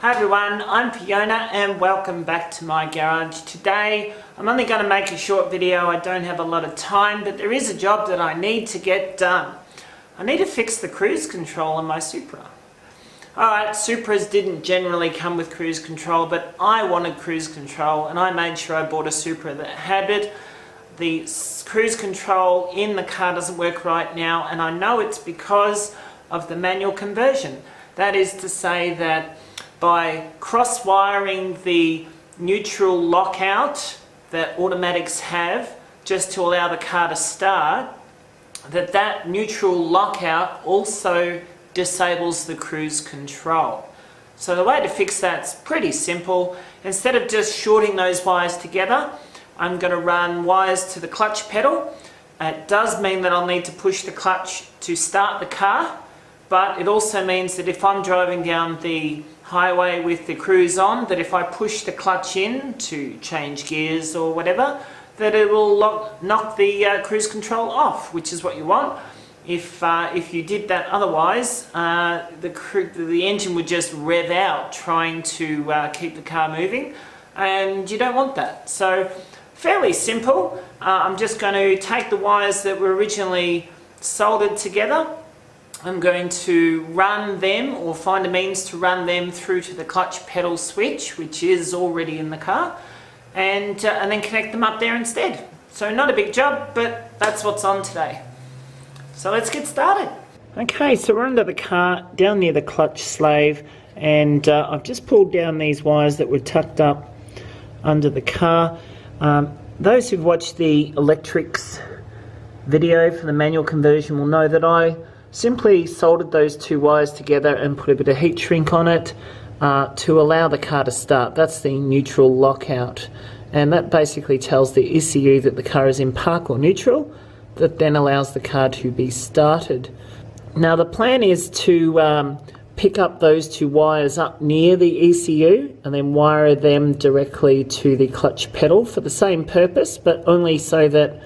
Hi everyone, I'm Fiona and welcome back to my garage. Today I'm only going to make a short video. I don't have a lot of time, but there is a job that I need to get done. I need to fix the cruise control on my Supra. Alright, Supras didn't generally come with cruise control, but I wanted cruise control and I made sure I bought a Supra that had it. The cruise control in the car doesn't work right now, and I know it's because of the manual conversion. That is to say that by cross-wiring the neutral lockout that automatics have just to allow the car to start, that neutral lockout also disables the cruise control. So the way to fix that's pretty simple. Instead of just shorting those wires together, I'm going to run wires to the clutch pedal. It does mean that I'll need to push the clutch to start the car, but it also means that if I'm driving down the highway with the cruise on, that if I push the clutch in to change gears or whatever, that it will knock the cruise control off, which is what you want. If you did that otherwise, the engine would just rev out trying to keep the car moving, and you don't want that. So fairly simple. I'm just going to take the wires that were originally soldered together. I'm going to run them, or find a means to run them through to the clutch pedal switch, which is already in the car, and then connect them up there instead. So not a big job, but that's what's on today. So let's get started. Okay, so we're under the car, down near the clutch slave, and I've just pulled down these wires that were tucked up under the car. Those who've watched the electrics video for the manual conversion will know that I simply soldered those two wires together and put a bit of heat shrink on it to allow the car to start. That's the neutral lockout, and that basically tells the ECU that the car is in park or neutral, that then allows the car to be started. Now the plan is to pick up those two wires up near the ECU and then wire them directly to the clutch pedal for the same purpose, but only so that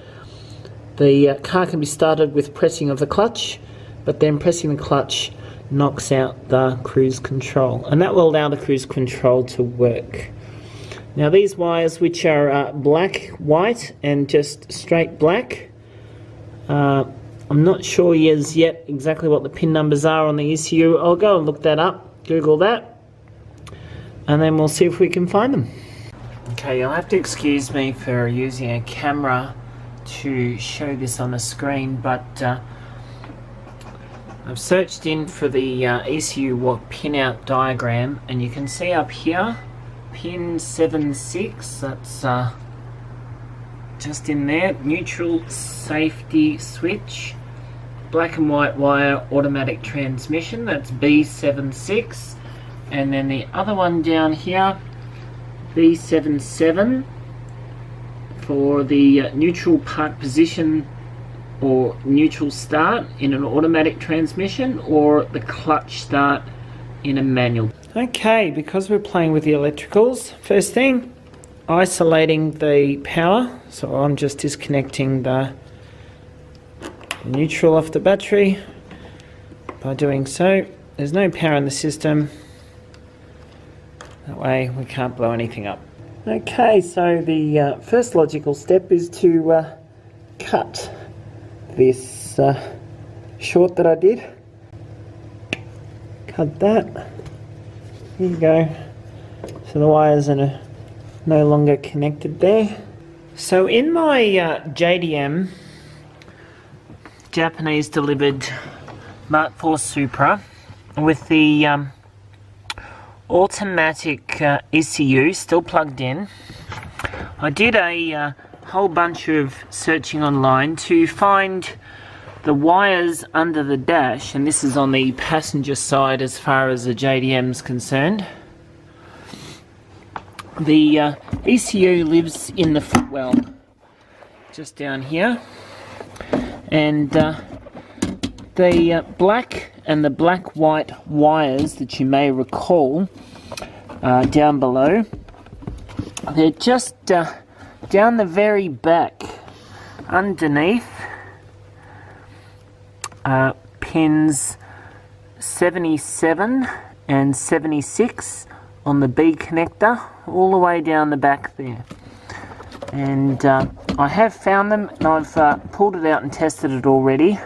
the car can be started with pressing of the clutch, but then pressing the clutch knocks out the cruise control, and that will allow the cruise control to work. Now these wires, which are black, white and just straight black, I'm not sure as yet exactly what the pin numbers are on the ECU. I'll go and look that up, Google that, and then we'll see if we can find them. Okay, you'll have to excuse me for using a camera to show this on the screen, but I've searched in for the ECU pinout diagram, and you can see up here, pin 76, that's just in there, neutral safety switch, black and white wire automatic transmission, that's B76, and then the other one down here, B77, for the neutral park position or neutral start in an automatic transmission, or the clutch start in a manual. Okay, because we're playing with the electricals, first thing, isolating the power. So I'm just disconnecting the neutral off the battery. By doing so, there's no power in the system. That way we can't blow anything up. Okay, so the first logical step is to cut this short that I did. Cut that. Here you go. So the wires are no longer connected there. So in my JDM, Japanese delivered Mark IV Supra, with the automatic ECU still plugged in, I did a whole bunch of searching online to find the wires under the dash, and this is on the passenger side as far as the JDM's concerned. The ECU lives in the footwell just down here, and the black and the black-white wires that you may recall down below, they're just down the very back underneath pins 77 and 76 on the B connector all the way down the back there. And I have found them, and I've pulled it out and tested it already.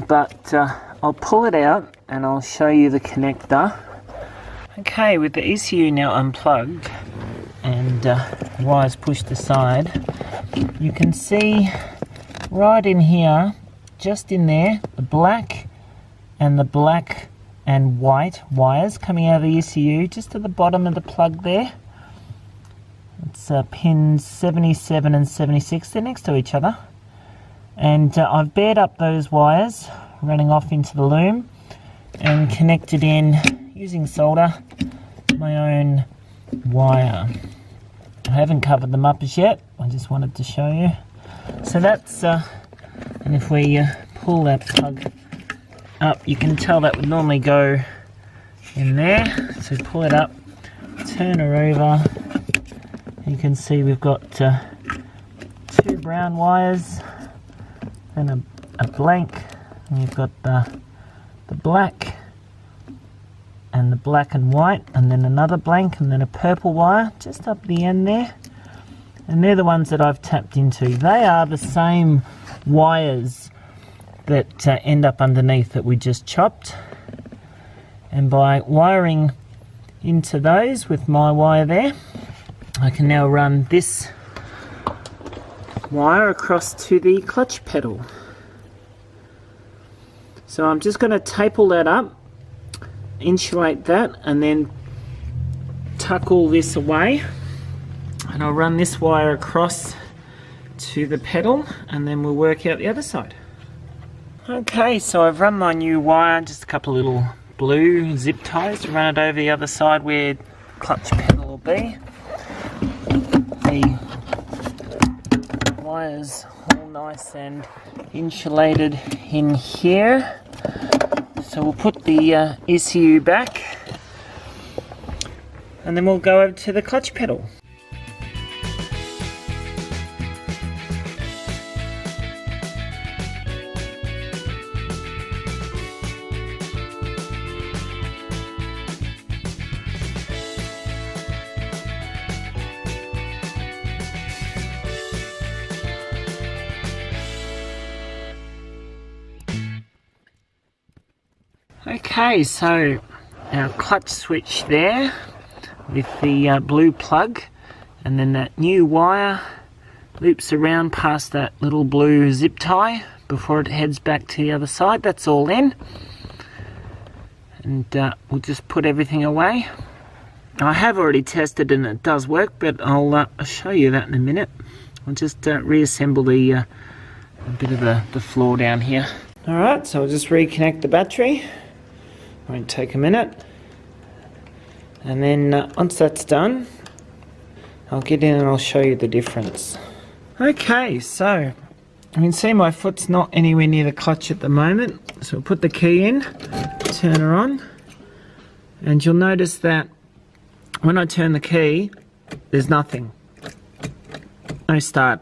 But I'll pull it out and I'll show you the connector. Okay, with the ECU now unplugged and wires pushed aside, you can see right in here, just in there, the black and white wires coming out of the ECU, just at the bottom of the plug there. It's pins 77 and 76, they're next to each other. And I've bared up those wires running off into the loom and connected in, using solder, my own wire. I haven't covered them up as yet, I just wanted to show you. So that's, and if we pull that plug up, you can tell that would normally go in there. So pull it up, turn her over. You can see we've got 2 brown wires, then a blank, and you've got the black and the black and white, and then another blank, and then a purple wire just up the end there. And they're the ones that I've tapped into. They are the same wires that end up underneath that we just chopped. And by wiring into those with my wire there, I can now run this wire across to the clutch pedal. So I'm just going to tape all that up, insulate that, and then tuck all this away. And I'll run this wire across to the pedal, and then we'll work out the other side. Okay, so I've run my new wire, just a couple of little blue zip ties to run it over the other side where the clutch pedal will be. The wires all nice and insulated in here. So we'll put the ECU back, and then we'll go over to the clutch pedal. Okay, so our clutch switch there with the blue plug, and then that new wire loops around past that little blue zip tie before it heads back to the other side. That's all in, and we'll just put everything away. I have already tested and it does work, but I'll show you that in a minute. I'll just reassemble the a bit of the floor down here. Alright, so I'll just reconnect the battery. Won't take a minute, and then once that's done, I'll get in and I'll show you the difference. Okay, so you can see my foot's not anywhere near the clutch at the moment, so I'll put the key in, turn her on, and you'll notice that when I turn the key, there's nothing, no start,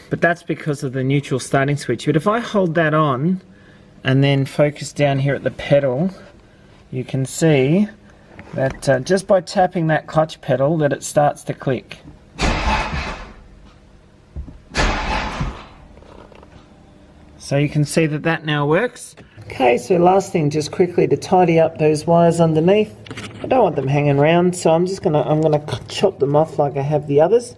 but that's because of the neutral starting switch. But if I hold that on and then focus down here at the pedal, you can see that just by tapping that clutch pedal that it starts to click. So you can see that that now works. Okay, so last thing, just quickly to tidy up those wires underneath. I don't want them hanging around, so I'm gonna chop them off like I have the others,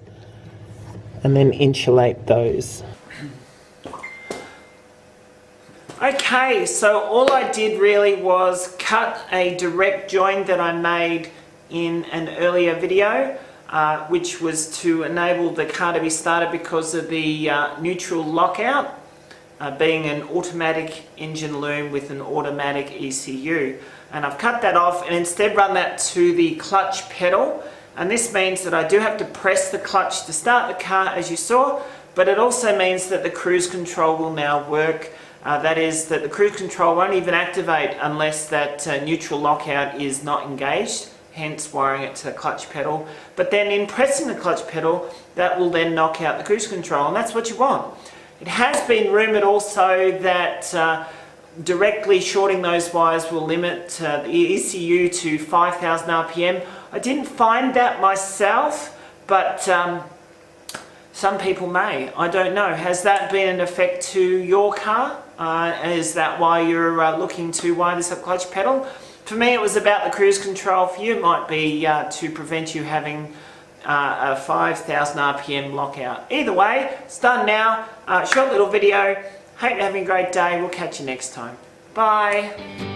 and then insulate those. Okay, so all I did really was cut a direct joint that I made in an earlier video, which was to enable the car to be started because of the neutral lockout, being an automatic engine loom with an automatic ECU. And I've cut that off and instead run that to the clutch pedal. And this means that I do have to press the clutch to start the car, as you saw, but it also means that the cruise control will now work. That is, that the cruise control won't even activate unless that neutral lockout is not engaged, hence wiring it to the clutch pedal. But then in pressing the clutch pedal, that will then knock out the cruise control, and that's what you want. It has been rumoured also that directly shorting those wires will limit the ECU to 5,000 RPM. I didn't find that myself, but some people may. I don't know. Has that been an effect to your car? Is that why you're looking to wire this up clutch pedal? For me, it was about the cruise control. For you, it might be to prevent you having a 5,000 RPM lockout. Either way, it's done now. Short little video. Hope you're having a great day. We'll catch you next time. Bye.